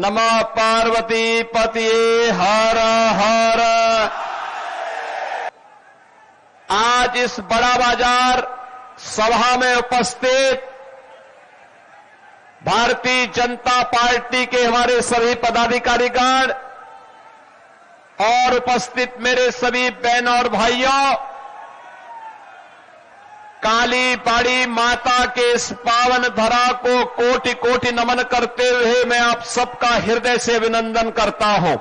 नमः पार्वती पतिये हर हर। आज इस बड़ा बाजार सभा में उपस्थित भारतीय जनता पार्टी के हमारे सभी पदाधिकारीगण और उपस्थित मेरे सभी बहन और भाइयों, काली बाड़ी माता के इस पावन धरा को कोटि कोटि नमन करते हुए मैं आप सबका हृदय से अभिनंदन करता हूं।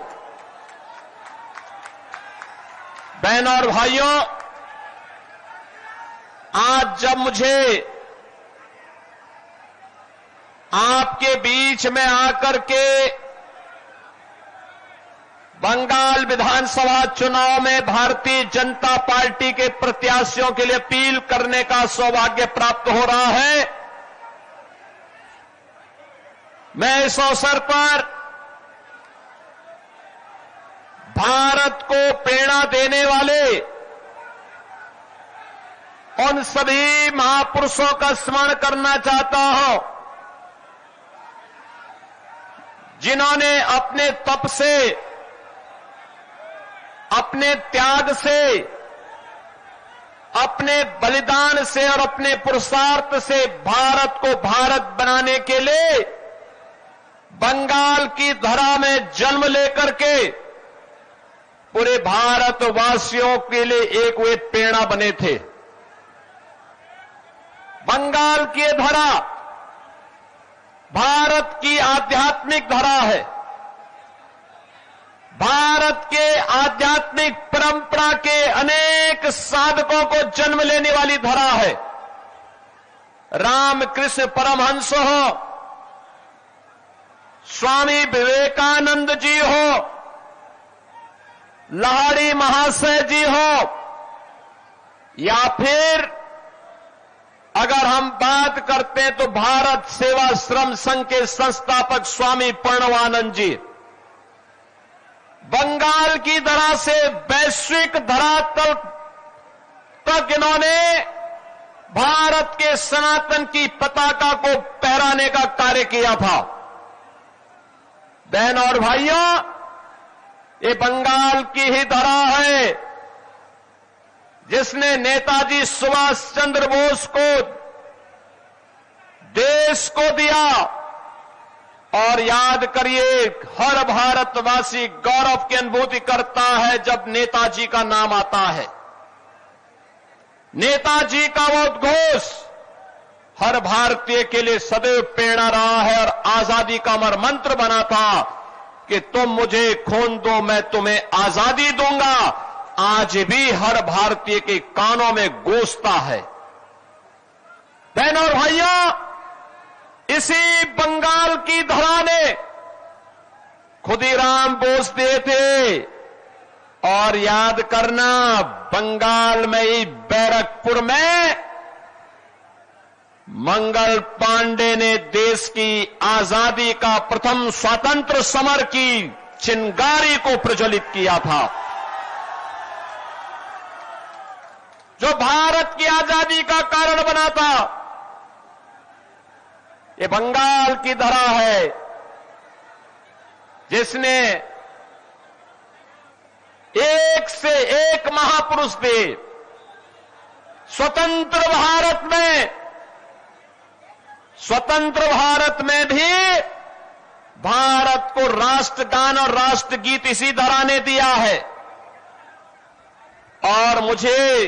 बहन और भाइयों, आज जब मुझे आपके बीच में आकर के बंगाल विधानसभा चुनाव में भारतीय जनता पार्टी के प्रत्याशियों के लिए अपील करने का सौभाग्य प्राप्त हो रहा है, मैं इस अवसर पर भारत को प्रेरणा देने वाले उन सभी महापुरुषों का स्मरण करना चाहता हूं जिन्होंने अपने तप से, अपने त्याग से, अपने बलिदान से और अपने पुरुषार्थ से भारत को भारत बनाने के लिए बंगाल की धरा में जन्म लेकर के पूरे भारतवासियों के लिए एक वे प्रेरणा बने थे। बंगाल की धरा भारत की आध्यात्मिक धरा है, भारत के आध्यात्मिक परंपरा के अनेक साधकों को जन्म लेने वाली धरा है। रामकृष्ण परमहंस हो, स्वामी विवेकानंद जी हो, लाहिड़ी महाशय जी हो, या फिर अगर हम बात करते हैं तो भारत सेवा श्रम संघ के संस्थापक स्वामी प्रणवानंद जी, बंगाल की धरा से वैश्विक धरातल तक इन्होंने भारत के सनातन की पताका को फहराने का कार्य किया था। बहन और भाइयों, ये बंगाल की ही धरा है जिसने नेताजी सुभाष चंद्र बोस को देश को दिया। और याद करिए, हर भारतवासी गौरव की अनुभूति करता है जब नेताजी का नाम आता है। नेताजी का वो उद्घोष हर भारतीय के लिए सदैव प्रेरणा रहा है और आजादी का अमर मंत्र बना था कि तुम मुझे खून दो, मैं तुम्हें आजादी दूंगा। आज भी हर भारतीय के कानों में गूंजता है। बहन और भाइयों, इसी बंगाल की धरा ने खुदीराम बोस दिए थे। और याद करना, बंगाल में ही बैरकपुर में मंगल पांडे ने देश की आजादी का प्रथम स्वतंत्र समर की चिंगारी को प्रज्वलित किया था, जो भारत की आजादी का कारण बना था। ये बंगाल की धरा है जिसने एक से एक महापुरुष थे। स्वतंत्र भारत में भी भारत को राष्ट्रगान और राष्ट्रगीत इसी धरा ने दिया है। और मुझे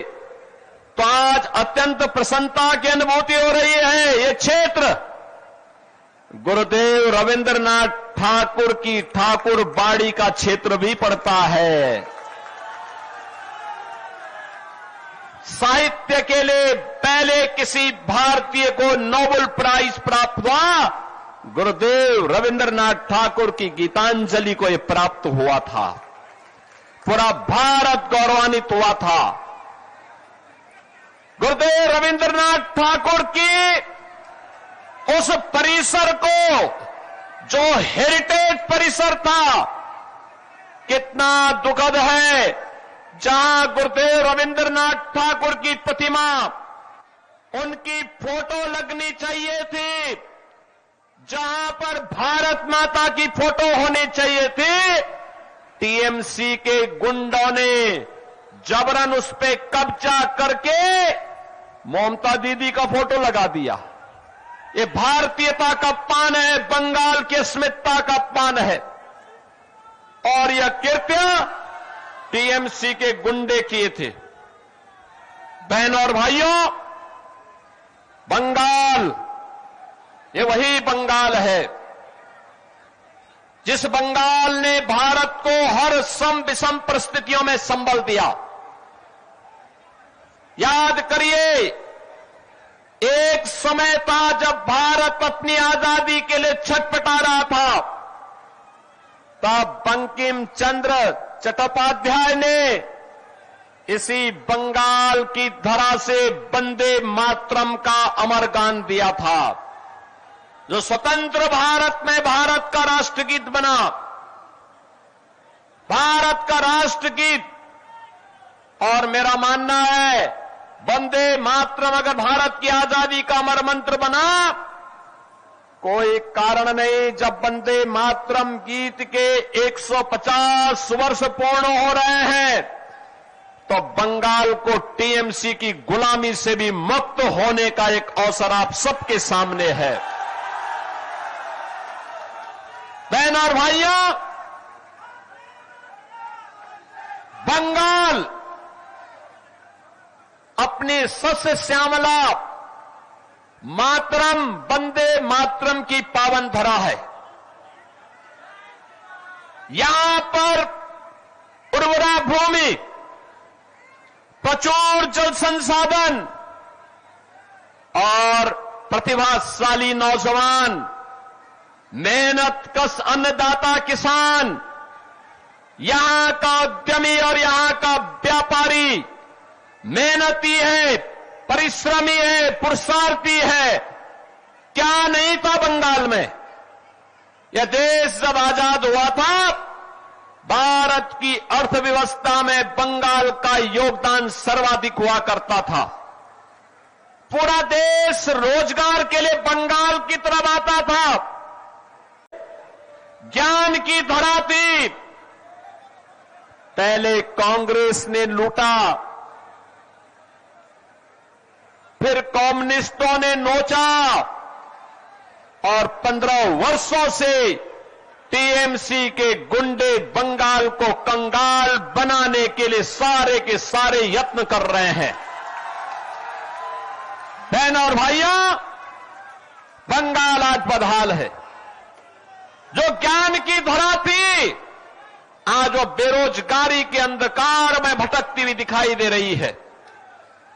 तो आज अत्यंत प्रसन्नता की अनुभूति हो रही है। ये क्षेत्र गुरुदेव रविंद्रनाथ ठाकुर की ठाकुर बाड़ी का क्षेत्र भी पड़ता है। साहित्य के लिए पहले किसी भारतीय को नोबेल प्राइज प्राप्त हुआ, गुरुदेव रविंद्रनाथ ठाकुर की गीतांजलि को यह प्राप्त हुआ था। पूरा भारत गौरवान्वित हुआ था। गुरुदेव रविंद्रनाथ ठाकुर की उस परिसर को, जो हेरिटेज परिसर था, कितना दुखद है, जहां गुरुदेव रविंद्रनाथ ठाकुर की प्रतिमा, उनकी फोटो लगनी चाहिए थी, जहां पर भारत माता की फोटो होनी चाहिए थी, टीएमसी के गुंडों ने जबरन उस पे कब्जा करके ममता दीदी का फोटो लगा दिया। ये भारतीयता का अपमान है, बंगाल की अस्मिता का अपमान है। और यह कृत्य टीएमसी के गुंडे किए थे। बहनों और भाइयों, बंगाल, ये वही बंगाल है जिस बंगाल ने भारत को हर सम विषम परिस्थितियों में संबल दिया। याद करिए, एक समय था जब भारत अपनी आजादी के लिए छटपटा रहा था, तब बंकिम चंद्र चट्टोपाध्याय ने इसी बंगाल की धरा से वंदे मातरम का अमर गान दिया था, जो स्वतंत्र भारत में भारत का राष्ट्रगीत बना। भारत का राष्ट्रगीत, और मेरा मानना है वंदे मातरम अगर भारत की आजादी का अमर मंत्र बना, कोई कारण नहीं जब वंदे मातरम गीत के 150 वर्ष पूर्ण हो रहे हैं तो बंगाल को टीएमसी की गुलामी से भी मुक्त होने का एक अवसर आप सबके सामने है। बहनों और भाइयों, बंगाल अपनी सस्य श्यामला मातरम वंदे मातरम की पावन धरा है। यहां पर उर्वरा भूमि, प्रचुर जल संसाधन और प्रतिभाशाली नौजवान, मेहनत कश अन्नदाता किसान, यहां का उद्यमी और यहां का व्यापारी मेहनती है, परिश्रमी है, पुरुषार्थी है। क्या नहीं था बंगाल में? यह देश जब आजाद हुआ था, भारत की अर्थव्यवस्था में बंगाल का योगदान सर्वाधिक हुआ करता था। पूरा देश रोजगार के लिए बंगाल की तरफ आता था। ज्ञान की धरा थी। पहले कांग्रेस ने लूटा, फिर कम्युनिस्टों ने नोचा, और 15 वर्षों से टीएमसी के गुंडे बंगाल को कंगाल बनाने के लिए सारे के सारे यत्न कर रहे हैं। बहनों और भाइयों, बंगाल आज बदहाल है। जो ज्ञान की धरा थी, आज वो बेरोजगारी के अंधकार में भटकती हुई दिखाई दे रही है।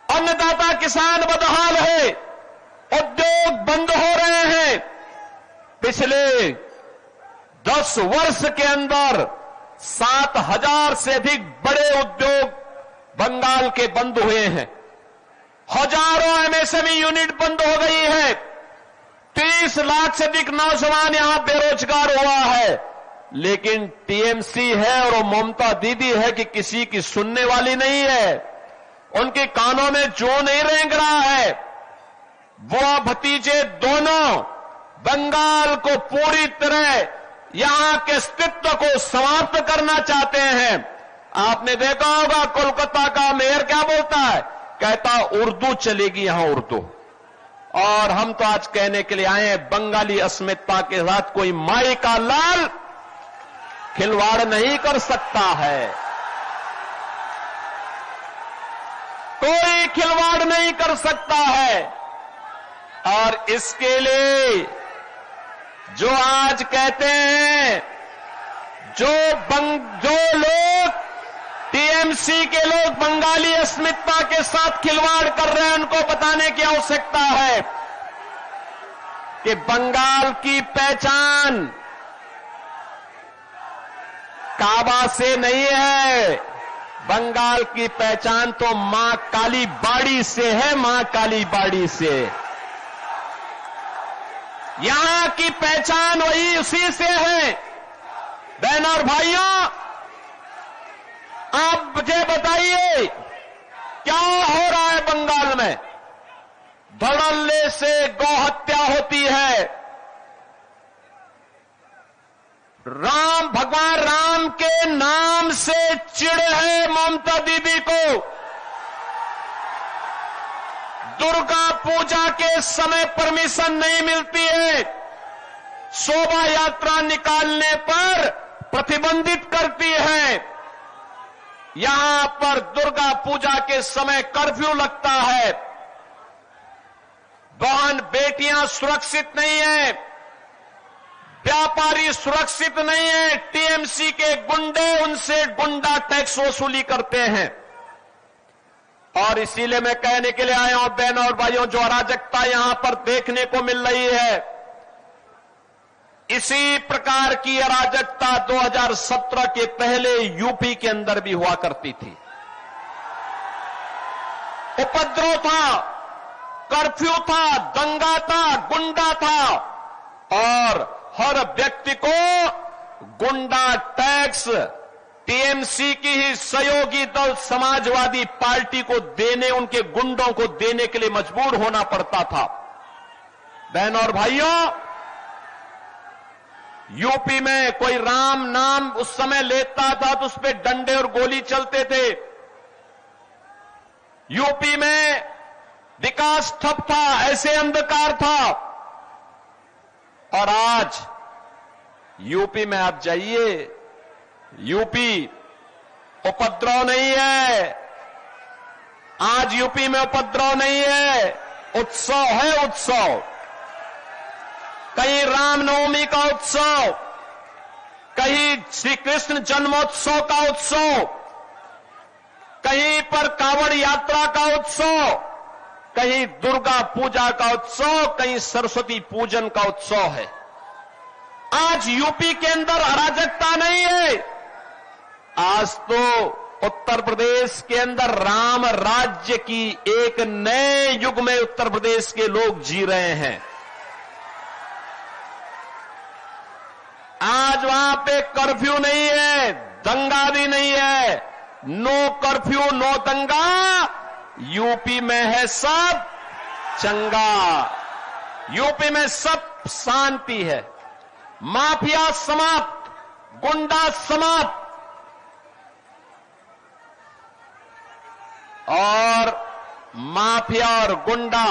अन्नदाता किसान बदहाल है, उद्योग बंद हो रहे हैं। पिछले 10 वर्ष के अंदर 7,000 से अधिक बड़े उद्योग बंगाल के बंद हुए हैं। हजारों एमएसएमई यूनिट बंद हो गई है। 30 लाख से अधिक नौजवान यहां बेरोजगार हुआ है। लेकिन टीएमसी है और वो ममता दीदी है कि किसी की सुनने वाली नहीं है। उनके कानों में जो नहीं रेंग रहा है। वो भतीजे दोनों बंगाल को पूरी तरह यहां के अस्तित्व को समाप्त करना चाहते हैं। आपने देखा होगा कोलकाता का मेयर क्या बोलता है, कहता उर्दू चलेगी यहां उर्दू। और हम तो आज कहने के लिए आए हैं, बंगाली अस्मिता के साथ कोई माई का लाल खिलवाड़ नहीं कर सकता है। कोई खिलवाड़ नहीं कर सकता है। और इसके लिए जो आज कहते हैं, जो लोग टीएमसी के लोग बंगाली अस्मिता के साथ खिलवाड़ कर रहे हैं, उनको बताने की आवश्यकता है कि बंगाल की पहचान काबा से नहीं है। बंगाल की पहचान तो मां काली बाड़ी से है, मां काली बाड़ी से। यहां की पहचान वही उसी से है। बहनों और भाइयों, आप मुझे बताइए क्या हो रहा है बंगाल में? धड़ल्ले से गौ हत्या होती है, भगवान राम के नाम से चिढ़ है ममता दीदी को। दुर्गा पूजा के समय परमिशन नहीं मिलती है, शोभा यात्रा निकालने पर प्रतिबंधित करती है। यहां पर दुर्गा पूजा के समय कर्फ्यू लगता है। बहन बेटियां सुरक्षित नहीं है, व्यापारी सुरक्षित नहीं है, टीएमसी के गुंडे उनसे गुंडा टैक्स वसूली करते हैं। और इसीलिए मैं कहने के लिए आया हूं बहनों और भाइयों, जो अराजकता यहां पर देखने को मिल रही है, इसी प्रकार की अराजकता 2017 के पहले यूपी के अंदर भी हुआ करती थी। उपद्रव था, कर्फ्यू था, दंगा था, गुंडा था और हर व्यक्ति को गुंडा टैक्स टीएमसी की ही सहयोगी दल समाजवादी पार्टी को देने, उनके गुंडों को देने के लिए मजबूर होना पड़ता था। बहनों और भाइयों, यूपी में कोई राम नाम उस समय लेता था तो उस पर डंडे और गोली चलते थे। यूपी में विकास ठप था, ऐसे अंधकार था। और आज यूपी में आप जाइए, यूपी उपद्रव नहीं है। आज यूपी में उपद्रव नहीं है, उत्सव है, उत्सव। कहीं रामनवमी का उत्सव, कहीं श्री कृष्ण जन्मोत्सव का उत्सव, कहीं पर कांवड़ यात्रा का उत्सव, कहीं दुर्गा पूजा का उत्सव, कहीं सरस्वती पूजन का उत्सव है। आज यूपी के अंदर अराजकता नहीं है। आज तो उत्तर प्रदेश के अंदर राम राज्य की एक नए युग में उत्तर प्रदेश के लोग जी रहे हैं। आज वहां पे कर्फ्यू नहीं है, दंगा भी नहीं है, नो कर्फ्यू नो दंगा। यूपी में है सब चंगा, यूपी में सब शांति है। माफिया समाप्त, गुंडा समाप्त। और माफिया और गुंडा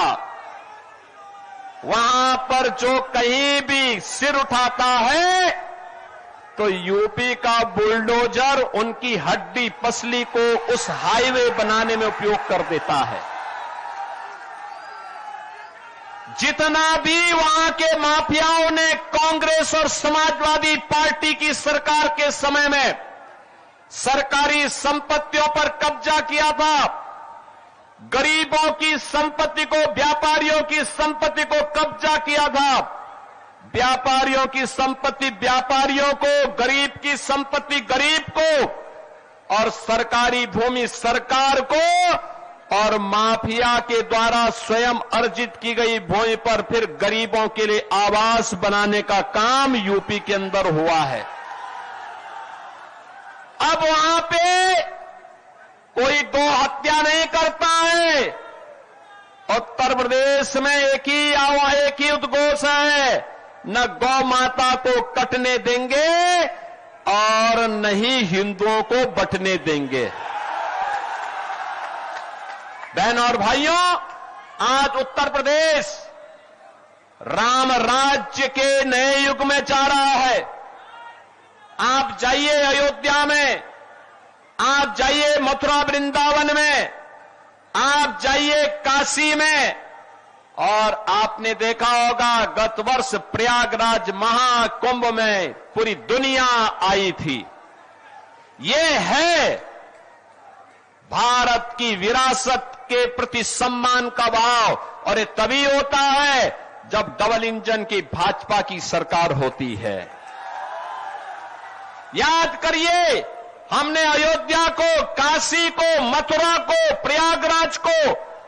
वहां पर जो कहीं भी सिर उठाता है तो यूपी का बुलडोजर उनकी हड्डी पसली को उस हाईवे बनाने में उपयोग कर देता है। जितना भी वहां के माफियाओं ने कांग्रेस और समाजवादी पार्टी की सरकार के समय में सरकारी संपत्तियों पर कब्जा किया था, गरीबों की संपत्ति को, व्यापारियों की संपत्ति को कब्जा किया था, व्यापारियों की संपत्ति व्यापारियों को, गरीब की संपत्ति गरीब को और सरकारी भूमि सरकार को, और माफिया के द्वारा स्वयं अर्जित की गई भूमि पर फिर गरीबों के लिए आवास बनाने का काम यूपी के अंदर हुआ है। अब वहां पे कोई गौ हत्या नहीं करता है। उत्तर प्रदेश में एक ही उद्घोष है, न गौ माता को कटने देंगे और न ही हिंदुओं को बंटने देंगे। बहनों और भाइयों, आज उत्तर प्रदेश राम राज्य के नए युग में जा रहा है। आप जाइए अयोध्या में, आप जाइए मथुरा वृंदावन में, आप जाइए काशी में, और आपने देखा होगा गत वर्ष प्रयागराज महाकुंभ में पूरी दुनिया आई थी। ये है भारत की विरासत के प्रति सम्मान का भाव, और ये तभी होता है जब डबल इंजन की भाजपा की सरकार होती है। याद करिए, हमने अयोध्या को, काशी को, मथुरा को, प्रयागराज को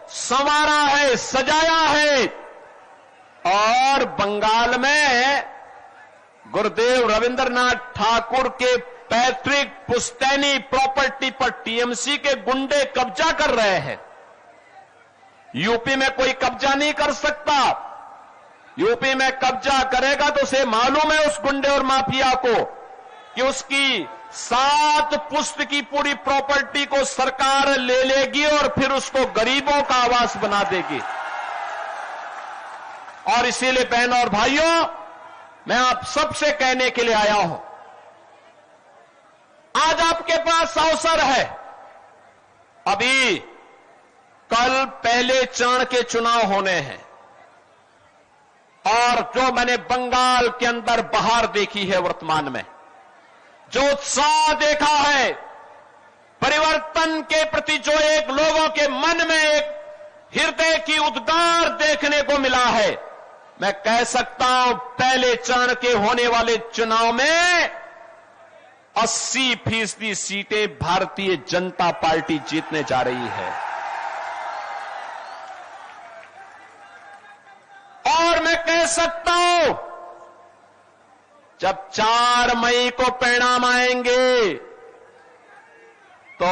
संवारा है, सजाया है। और बंगाल में गुरुदेव रविंद्रनाथ ठाकुर के पैतृक पुश्तैनी प्रॉपर्टी पर टीएमसी के गुंडे कब्जा कर रहे हैं। यूपी में कोई कब्जा नहीं कर सकता। यूपी में कब्जा करेगा तो उसे मालूम है उस गुंडे और माफिया को कि उसकी 7 पुश्त की पूरी प्रॉपर्टी को सरकार ले लेगी और फिर उसको गरीबों का आवास बना देगी। और इसीलिए बहनों और भाइयों, मैं आप सबसे कहने के लिए आया हूं, आज आपके पास अवसर है। अभी कल पहले चरण के चुनाव होने हैं और जो मैंने बंगाल के अंदर बहार देखी है, वर्तमान में जो उत्साह देखा है, परिवर्तन के प्रति जो एक लोगों के मन में एक हृदय की उद्गार देखने को मिला है, मैं कह सकता हूं पहले चरण के होने वाले चुनाव में 80% सीटें भारतीय जनता पार्टी जीतने जा रही है। और मैं कह सकता हूं जब 4 मई को परिणाम आएंगे तो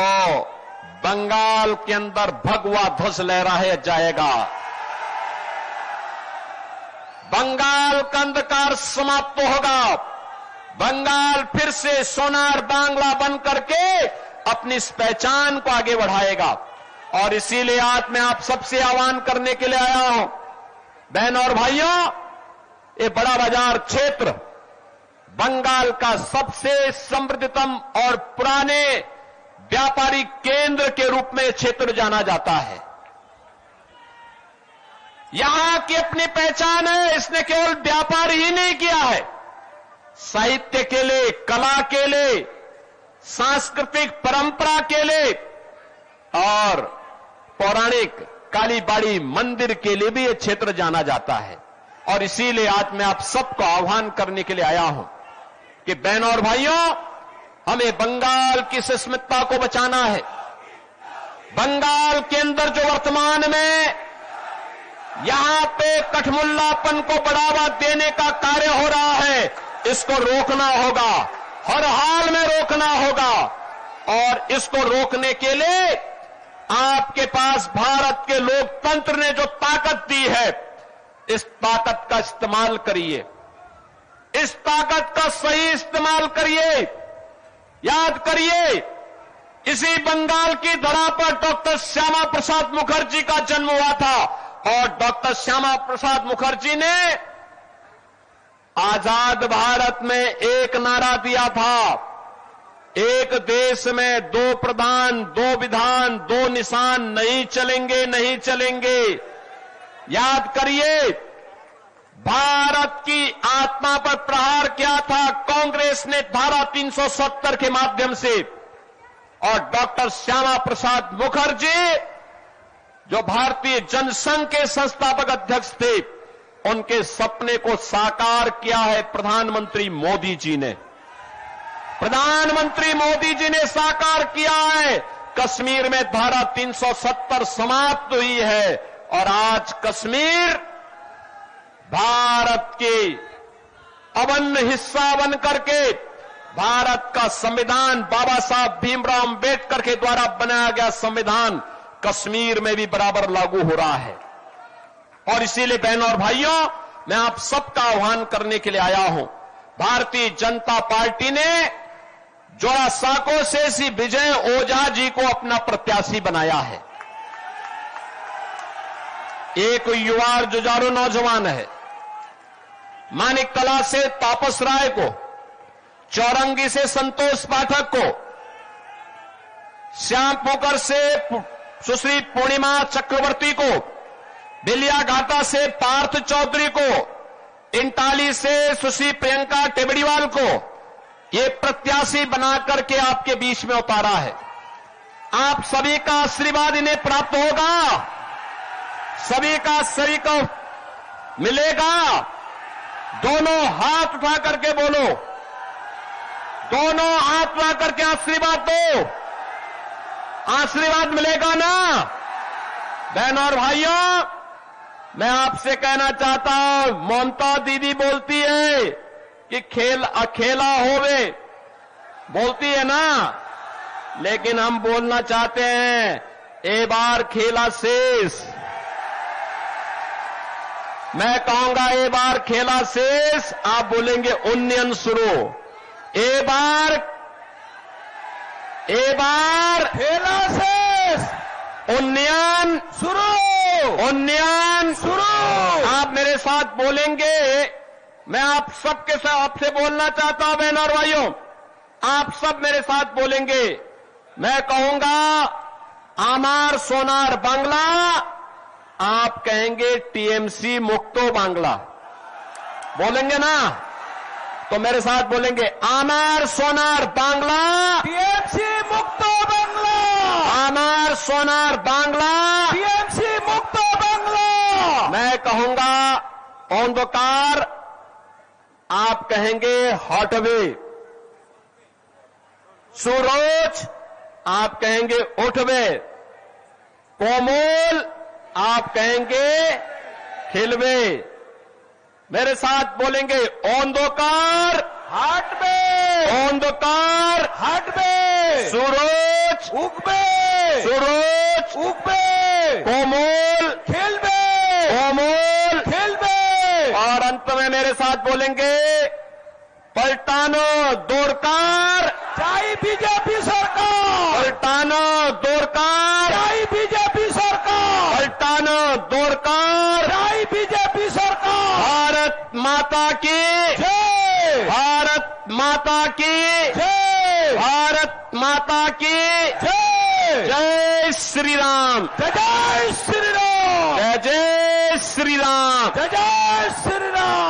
बंगाल के अंदर भगवा ध्वज लहराया जाएगा। बंगाल का अंधकार समाप्त होगा। बंगाल फिर से सोनार बांग्ला बन करके अपनी इस पहचान को आगे बढ़ाएगा। और इसीलिए आज मैं आप सबसे आह्वान करने के लिए आया हूं, बहनों और भाइयों, ये बड़ा बाजार क्षेत्र बंगाल का सबसे समृद्धतम और पुराने व्यापारिक केंद्र के रूप में क्षेत्र जाना जाता है। यहां की अपनी पहचान है। इसने केवल व्यापार ही नहीं किया है, साहित्य के लिए, कला के लिए, सांस्कृतिक परंपरा के लिए और पौराणिक कालीबाड़ी मंदिर के लिए भी यह क्षेत्र जाना जाता है। और इसीलिए आज मैं आप सबको आह्वान करने के लिए आया हूं कि बहनों और भाइयों, हमें बंगाल की अस्मिता को बचाना है। बंगाल के अंदर जो वर्तमान में यहां पे कठमुल्लापन को बढ़ावा देने का कार्य हो रहा है, इसको रोकना होगा, हर हाल में रोकना होगा। और इसको रोकने के लिए आपके पास भारत के लोकतंत्र ने जो ताकत दी है, इस ताकत का इस्तेमाल करिए, इस ताकत का सही इस्तेमाल करिए। याद करिए, इसी बंगाल की धरा पर डॉक्टर श्यामा प्रसाद मुखर्जी का जन्म हुआ था और डॉक्टर श्यामा प्रसाद मुखर्जी ने आजाद भारत में एक नारा दिया था, एक देश में 2 प्रधान, 2 विधान, 2 निशान नहीं चलेंगे, नहीं चलेंगे। याद करिए, भारत की आत्मा पर प्रहार किया था कांग्रेस ने धारा 370 के माध्यम से। और डॉक्टर श्यामा प्रसाद मुखर्जी जो भारतीय जनसंघ के संस्थापक अध्यक्ष थे, उनके सपने को साकार किया है प्रधानमंत्री मोदी जी ने। प्रधानमंत्री मोदी जी ने साकार किया है। कश्मीर में धारा 370 समाप्त हुई है और आज कश्मीर भारत के अभिन्न हिस्सा बन करके भारत का संविधान, बाबा साहब भीमराव अंबेडकर के द्वारा बनाया गया संविधान कश्मीर में भी बराबर लागू हो रहा है। और इसीलिए बहनों और भाइयों, मैं आप सबका आह्वान करने के लिए आया हूं। भारतीय जनता पार्टी ने जोरासांको से श्री विजय ओझा जी को अपना प्रत्याशी बनाया है। एक युवा जुझारू नौजवान है। मानिक कला से तापस राय को, चौरंगी से संतोष पाठक को, श्यामपुकर से सुश्री पूर्णिमा चक्रवर्ती को, बिलिया घाटा से पार्थ चौधरी को, इंटाली से सुश्री प्रियंका टेबड़ीवाल को ये प्रत्याशी बनाकर के आपके बीच में उतारा है। आप सभी का आशीर्वाद इन्हें प्राप्त होगा, सभी का सभी को मिलेगा। दोनों हाथ उठा करके बोलो, दोनों हाथ उठा करके आशीर्वाद दो। आशीर्वाद मिलेगा ना? बहनों और भाइयों, मैं आपसे कहना चाहता हूं, ममता दीदी बोलती है कि खेल अकेला होवे, बोलती है ना, लेकिन हम बोलना चाहते हैं, ए बार खेला शेष। मैं कहूंगा ए बार खेला शेष, आप बोलेंगे उन्नयन शुरू। एबार ठेला शेष उन्नयन शुरू। आप मेरे साथ बोलेंगे। मैं आप सबके साथ आपसे बोलना चाहता हूं बहनों और भाइयों, आप सब मेरे साथ बोलेंगे। मैं कहूंगा आमार सोनार बांग्ला, आप कहेंगे टीएमसी मुक्तो बांग्ला। बोलेंगे ना? तो मेरे साथ बोलेंगे आमार सोनार बांग्ला, टीएमसी मुक्तो बांग्ला, आमार सोनार बांग्ला, टीएमसी मुक्तो बांग्ला। मैं कहूंगा अंधकार, आप कहेंगे हटवे। सूरज, आप कहेंगे उठवे। कोमल, आप कहेंगे खिलवे। मेरे साथ बोलेंगे अंधकार हटबे, अंधकार हटबे, सूरज उगबे, सूरज उगबे, कोमल खेलबे, कोमल। खेलबे। और अंत में मेरे साथ बोलेंगे पलटानो दोरकार, जय बीजेपी सरकार, पलटानो दोरकार, जय बीजेपी सरकार, पलटानो दोरकार। जय बीजेपी सरकार। भारत माता की जय, भारत माता की जय, भारत माता की जय, जय श्री राम, जय श्री राम, जय जय श्री राम। जय श्री राम।